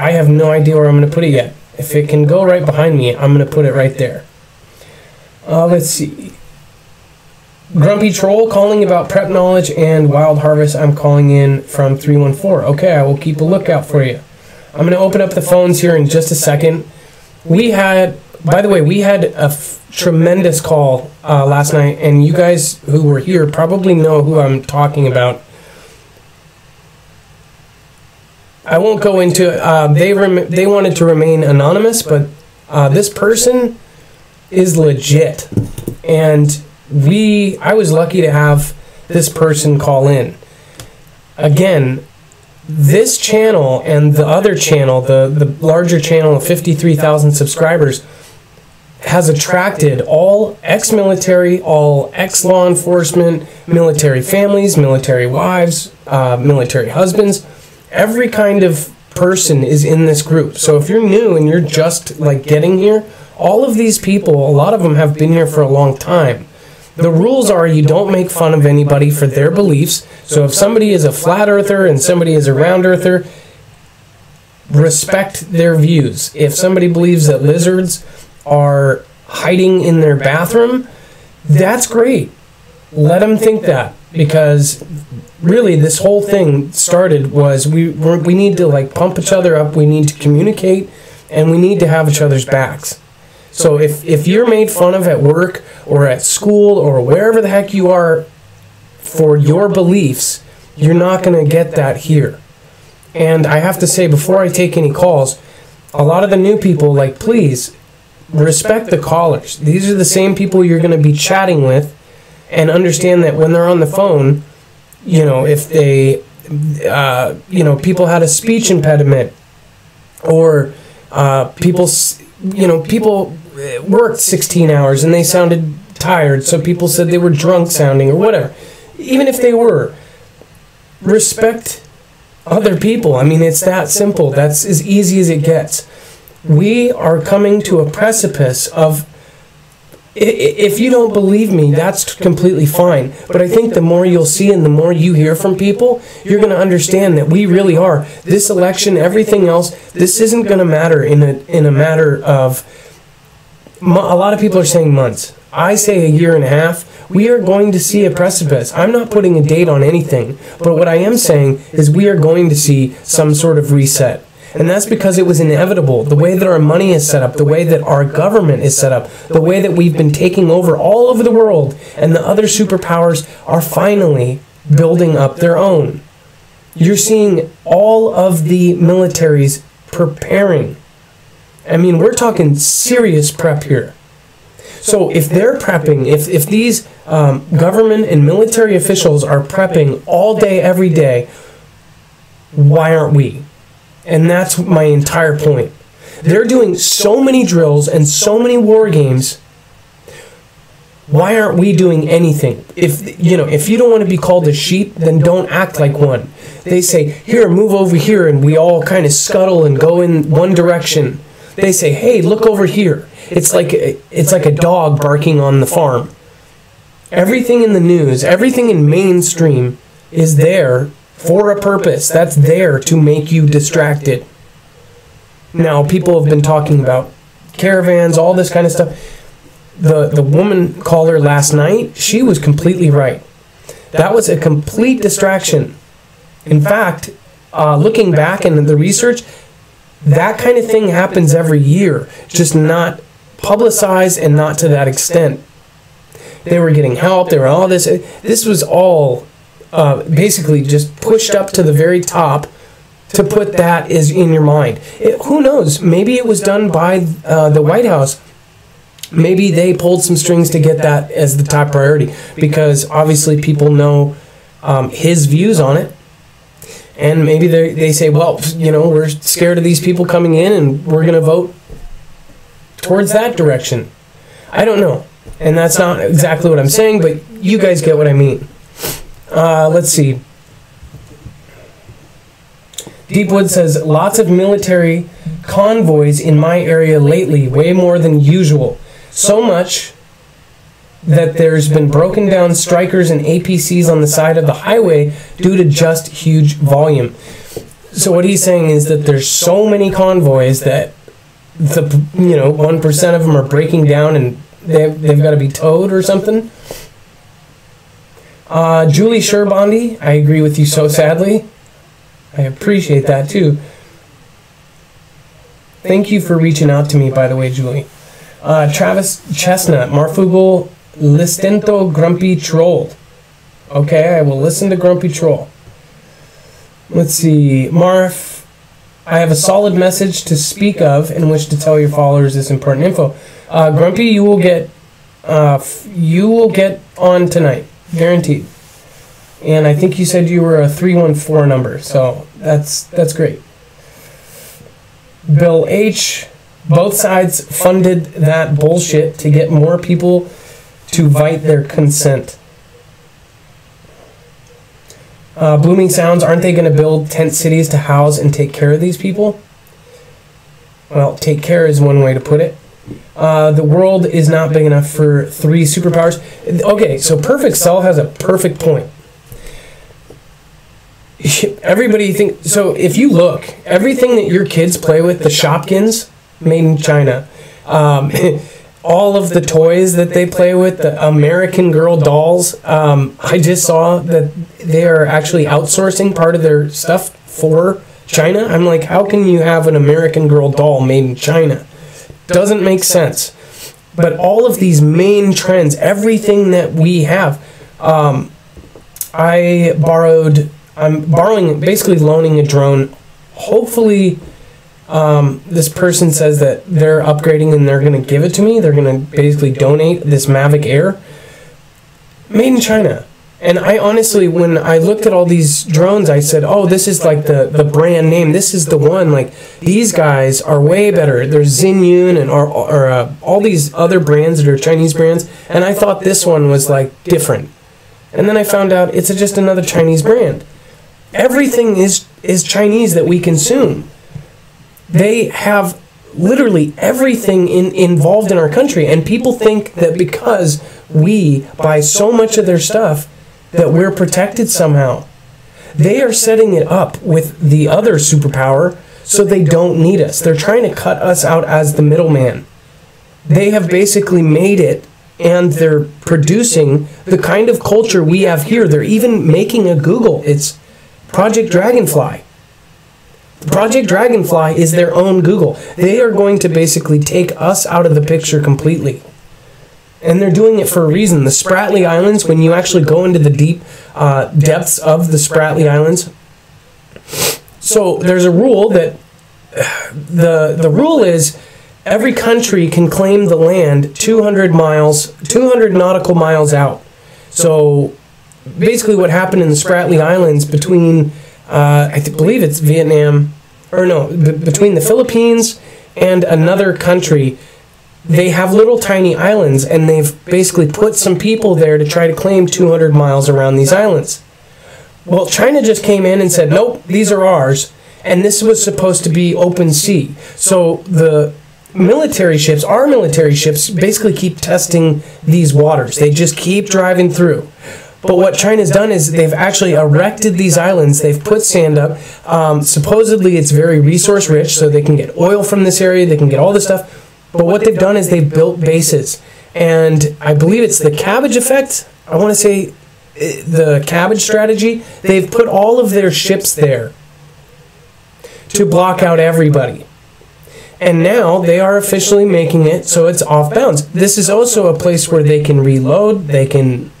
I have no idea where I'm going to put it yet. If it can go right behind me, I'm going to put it right there. Let's see. Grumpy Troll calling about prep knowledge and Wild Harvest. I'm calling in from 314. Okay, I will keep a lookout for you. I'm going to open up the phones here in just a second. We had, by the way, we had a tremendous call last night, and you guys who were here probably know who I'm talking about. I won't go into it. They wanted to remain anonymous, but this person is legit. And I was lucky to have this person call in. Again, this channel and the other channel, the larger channel of 53,000 subscribers, has attracted all ex-military, all ex-law enforcement, military families, military wives, military husbands. Every kind of person is in this group. So if you're new and you're just like getting here, all of these people, a lot of them have been here for a long time. The rules are you don't make fun of anybody for their beliefs. So if somebody is a flat earther and somebody is a round earther, respect their views. If somebody believes that lizards are hiding in their bathroom, that's great. Let them think that, because really this whole thing started was we need to like pump each other up, we need to communicate, and we need to have each other's backs. So if you're made fun of at work or at school or wherever the heck you are for your beliefs, you're not going to get that here. And I have to say, before I take any calls, a lot of the new people, like, please respect the callers. These are the same people you're going to be chatting with, and understand that when they're on the phone, you know, if they, people had a speech impediment, or people worked 16 hours and they sounded tired, so people said they were drunk sounding or whatever. Even if they were, respect other people. I mean, it's that simple. That's as easy as it gets. We are coming to a precipice of, if you don't believe me, that's completely fine. But I think the more you'll see and the more you hear from people, you're going to understand that we really are. This election, everything else, this isn't going to matter in a matter of, a lot of people are saying months. I say a year and a half. We are going to see a precipice. I'm not putting a date on anything, but what I am saying is we are going to see some sort of reset. And that's because it was inevitable. The way that our money is set up, the way that our government is set up, the way that we've been taking over all over the world, and the other superpowers are finally building up their own. You're seeing all of the militaries preparing. I mean, we're talking serious prep here. So if they're prepping, if these government and military officials are prepping all day, every day, why aren't we? And that's my entire point. They're doing so many drills and so many war games. Why aren't we doing anything? If you don't want to be called a sheep, then don't act like one. They say, here, move over here, and we all kind of scuttle and go in one direction. They say, hey, look over here. It's like a dog barking on the farm. Everything in the news, everything in mainstream is there for a purpose. That's there to make you distracted. Now, people have been talking about caravans, all this kind of stuff. The woman caller last night, she was completely right. That was a complete distraction. In fact, looking back in the research, that kind of thing happens every year, just not publicized and not to that extent. They were getting help, they were all this. This was all basically just pushed up to the very top to put that is in your mind. Who knows? Maybe it was done by the White House. Maybe they pulled some strings to get that as the top priority, because obviously people know his views on it. And maybe they say, well, we're scared of these people coming in and we're going to vote towards that direction. I don't know. And that's not exactly what I'm saying, but you guys get what I mean. Let's see. Deepwood says, lots of military convoys in my area lately, way more than usual. So much that there's been broken down strikers and APCs on the side of the highway due to just huge volume. So what he's saying is that there's so many convoys that the 1% of them are breaking down and they've got to be towed or something. Julie Sherbondi, I agree with you so sadly. I appreciate that too. Thank you for reaching out to me, by the way, Julie. Travis Chestnut, Marfoogle Listento Grumpy Troll. Okay, I will listen to Grumpy Troll. Let's see. Marf, I have a solid message to speak of in which to tell your followers this important info. Grumpy, you will get on tonight, guaranteed. And I think you said you were a 314 number, so that's great. Bill H, both sides funded that bullshit to get more people to vite their consent. Blooming Sounds, aren't they going to build tent cities to house and take care of these people? Well, take care is one way to put it. The world is not big enough for 3 superpowers. Okay, so Perfect Cell has a perfect point. Everybody thinks, so if you look, everything that your kids play with, the Shopkins, made in China, all of the toys that they play with, the American Girl dolls, I just saw that they are actually outsourcing part of their stuff for China. I'm like, how can you have an American Girl doll made in China? Doesn't make sense. But all of these main trends, everything that we have, I'm borrowing, basically loaning a drone. Hopefully, this person says that they're upgrading and they're going to give it to me. They're going to basically donate this Mavic Air. Made in China. And I honestly, when I looked at all these drones, I said, oh, this is like the brand name. This is the one. Like, these guys are way better. There's Xinyun and all these other brands that are Chinese brands. And I thought this one was like different. And then I found out it's just another Chinese brand. Everything is Chinese that we consume. They have literally everything involved in our country, and people think that because we buy so much of their stuff that we're protected somehow. They are setting it up with the other superpower so they don't need us. They're trying to cut us out as the middleman. They have basically made it, and they're producing the kind of culture we have here. They're even making a Google. It's Project Dragonfly. Project Dragonfly is their own Google. They are going to basically take us out of the picture completely. And they're doing it for a reason. The Spratly Islands, when you actually go into the deep depths of the Spratly Islands. So there's a rule that the rule is every country can claim the land 200 nautical miles out. So basically what happened in the Spratly Islands between, I believe it's Vietnam, or no, between the Philippines and another country, they have little tiny islands, and they've basically put some people there to try to claim 200 miles around these islands. Well, China just came in and said, nope, these are ours, and this was supposed to be open sea. So the military ships, our military ships, basically keep testing these waters. They just keep driving through. But what China's done is they've actually erected these islands. They've put sand up. Supposedly it's very resource rich, so they can get oil from this area. They can get all this stuff. But what they've done is they've built bases. And I believe it's the cabbage effect. I want to say the cabbage strategy. They've put all of their ships there to block out everybody. And now they are officially making it so it's off bounds. This is also a place where they can reload. They can,